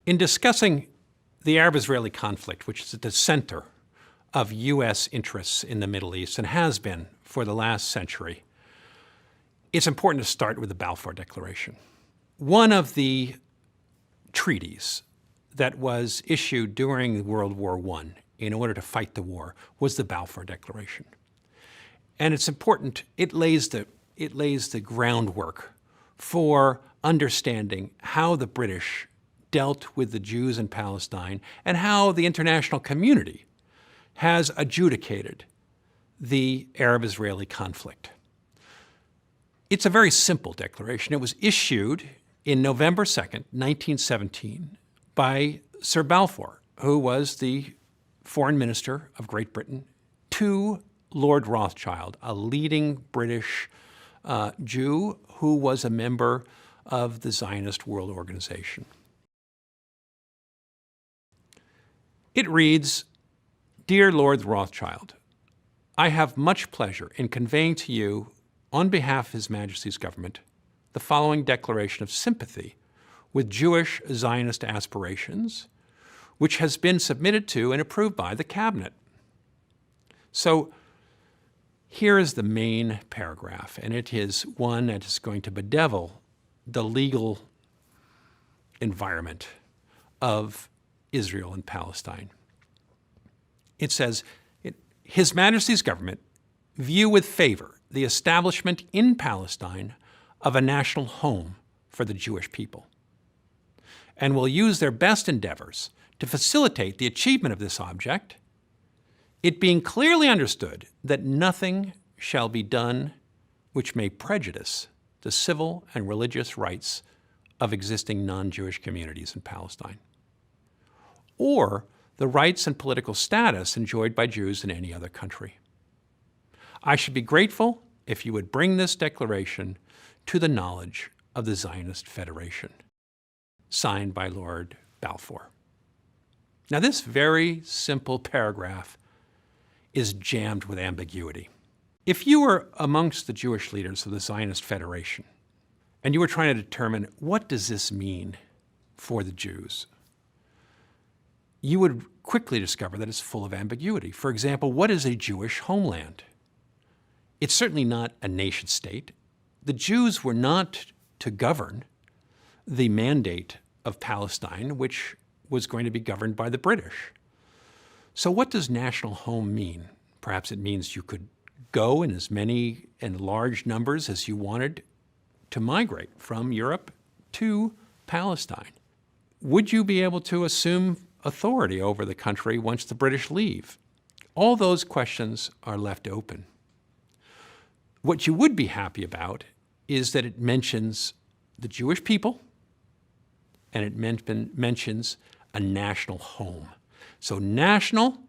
In discussing the Arab-Israeli conflict, which is at the center of U.S. interests in the Middle East and has been for the last century, it's important to start with the Balfour Declaration. One of the treaties that was issued during World War I in order to fight the war was the Balfour Declaration. And it's important, it lays the groundwork for understanding how the British dealt with the Jews in Palestine and how the international community has adjudicated the Arab-Israeli conflict. It's a very simple declaration. It was issued in November 2nd, 1917, by Sir Balfour, who was the Foreign Minister of Great Britain, to Lord Rothschild, a leading British Jew who was a member of the Zionist World Organization. It reads, "Dear Lord Rothschild, I have much pleasure in conveying to you, on behalf of His Majesty's government, the following declaration of sympathy with Jewish Zionist aspirations, which has been submitted to and approved by the Cabinet." So here is the main paragraph, and it is one that is going to bedevil the legal environment of Israel and Palestine. It says, His Majesty's government view with favor the establishment in Palestine of a national home for the Jewish people, and will use their best endeavors to facilitate the achievement of this object, it being clearly understood that nothing shall be done which may prejudice the civil and religious rights of existing non-Jewish communities in Palestine, or the rights and political status enjoyed by Jews in any other country. I should be grateful if you would bring this declaration to the knowledge of the Zionist Federation. Signed by Lord Balfour. Now, this very simple paragraph is jammed with ambiguity. If you were amongst the Jewish leaders of the Zionist Federation and you were trying to determine what does this mean for the Jews, you would quickly discover that it's full of ambiguity. For example, what is a Jewish homeland? It's certainly not a nation state. The Jews were not to govern the mandate of Palestine, which was going to be governed by the British. So what does national home mean? Perhaps it means you could go in as many and large numbers as you wanted to migrate from Europe to Palestine. Would you be able to assume authority over the country once the British leave? All those questions are left open. What you would be happy about is that it mentions the Jewish people and it mentions a national home. So national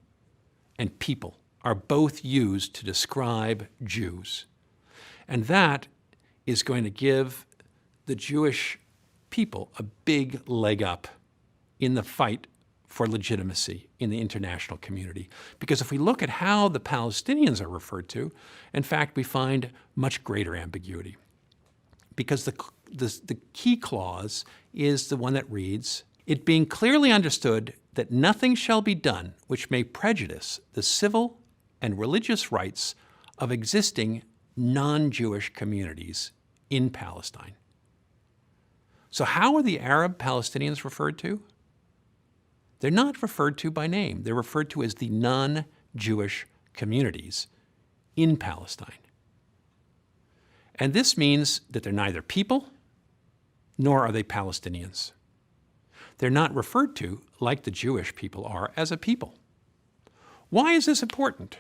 and people are both used to describe Jews. And that is going to give the Jewish people a big leg up in the fight for legitimacy in the international community. Because if we look at how the Palestinians are referred to, in fact, we find much greater ambiguity. Because the key clause is the one that reads, "It being clearly understood that nothing shall be done which may prejudice the civil and religious rights of existing non-Jewish communities in Palestine." So how are the Arab Palestinians referred to? They're not referred to by name. They're referred to as the non-Jewish communities in Palestine. And this means that they're neither people, nor are they Palestinians. They're not referred to, like the Jewish people are, as a people. Why is this important?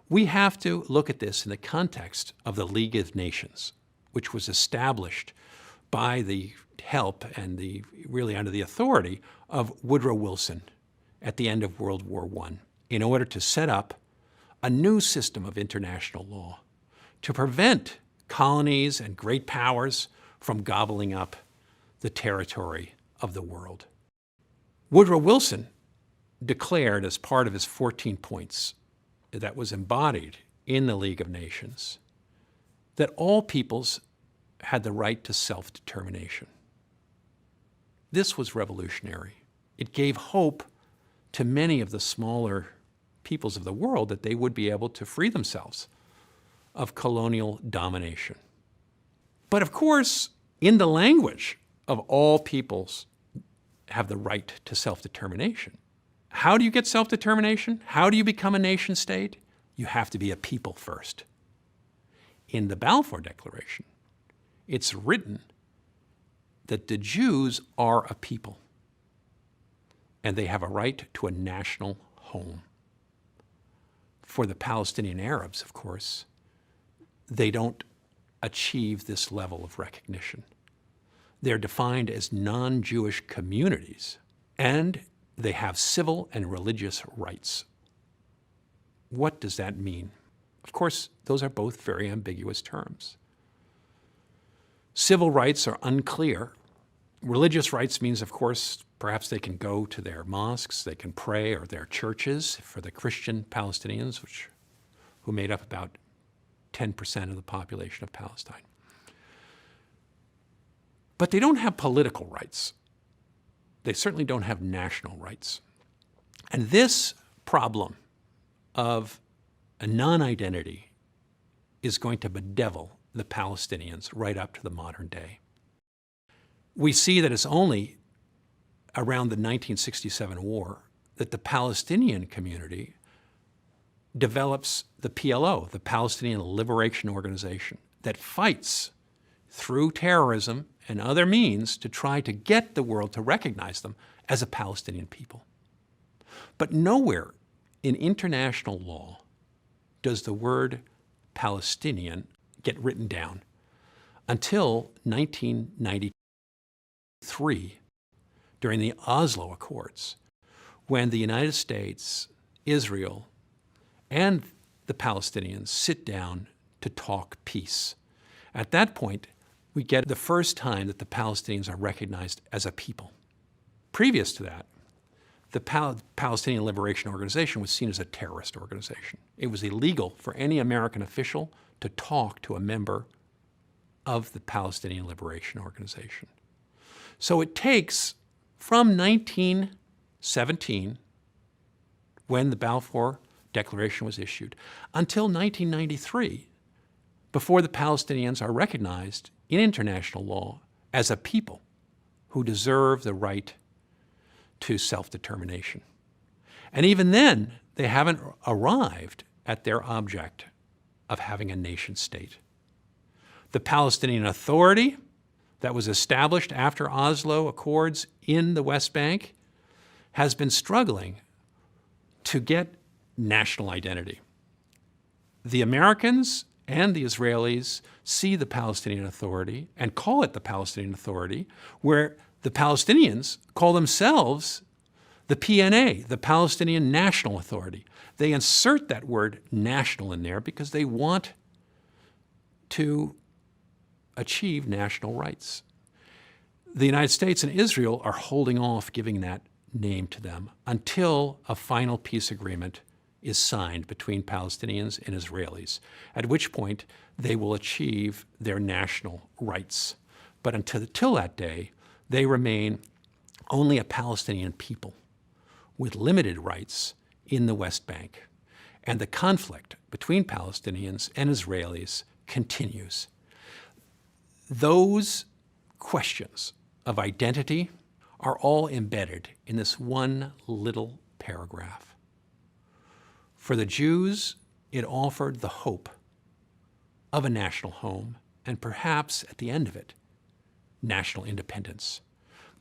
We have to look at this in the context of the League of Nations, which was established by the help and really under the authority of Woodrow Wilson at the end of World War I in order to set up a new system of international law to prevent colonies and great powers from gobbling up the territory of the world. Woodrow Wilson declared as part of his 14 points that was embodied in the League of Nations that all peoples had the right to self-determination. This was revolutionary. It gave hope to many of the smaller peoples of the world that they would be able to free themselves of colonial domination. But of course, in the language of all peoples have the right to self-determination. How do you get self-determination? How do you become a nation state? You have to be a people first. In the Balfour Declaration, it's written that the Jews are a people and they have a right to a national home. For the Palestinian Arabs, of course, they don't achieve this level of recognition. They're defined as non-Jewish communities, and they have civil and religious rights. What does that mean? Of course, those are both very ambiguous terms. Civil rights are unclear. Religious rights means, of course, perhaps they can go to their mosques, they can pray, or their churches. For the Christian Palestinians, who made up about 10% of the population of Palestine. But they don't have political rights. They certainly don't have national rights. And this problem of a non-identity is going to bedevil the Palestinians right up to the modern day. We see that it's only around the 1967 war that the Palestinian community develops the PLO, the Palestinian Liberation Organization, that fights through terrorism and other means to try to get the world to recognize them as a Palestinian people. But nowhere in international law does the word Palestinian get written down until 1993, during the Oslo Accords, when the United States, Israel, and the Palestinians sit down to talk peace. At that point, we get the first time that the Palestinians are recognized as a people. Previous to that, the Palestinian Liberation Organization was seen as a terrorist organization. It was illegal for any American official to talk to a member of the Palestinian Liberation Organization. So it takes from 1917, when the Balfour Declaration was issued, until 1993, before the Palestinians are recognized in international law as a people who deserve the right to self-determination. And even then, they haven't arrived at their object of having a nation state. The Palestinian Authority that was established after Oslo Accords in the West Bank has been struggling to get national identity. The Americans and the Israelis see the Palestinian Authority and call it the Palestinian Authority, where the Palestinians call themselves the PNA, the Palestinian National Authority. They insert that word national in there because they want to achieve national rights. The United States and Israel are holding off giving that name to them until a final peace agreement is signed between Palestinians and Israelis, at which point they will achieve their national rights. But until that day, they remain only a Palestinian people with limited rights in the West Bank. And the conflict between Palestinians and Israelis continues. Those questions of identity are all embedded in this one little paragraph. For the Jews, it offered the hope of a national home and perhaps, at the end of it, national independence.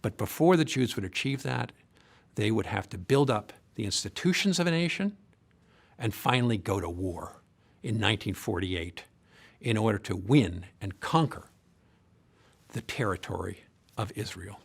But before the Jews would achieve that, they would have to build up the institutions of a nation and finally go to war in 1948 in order to win and conquer the territory of Israel.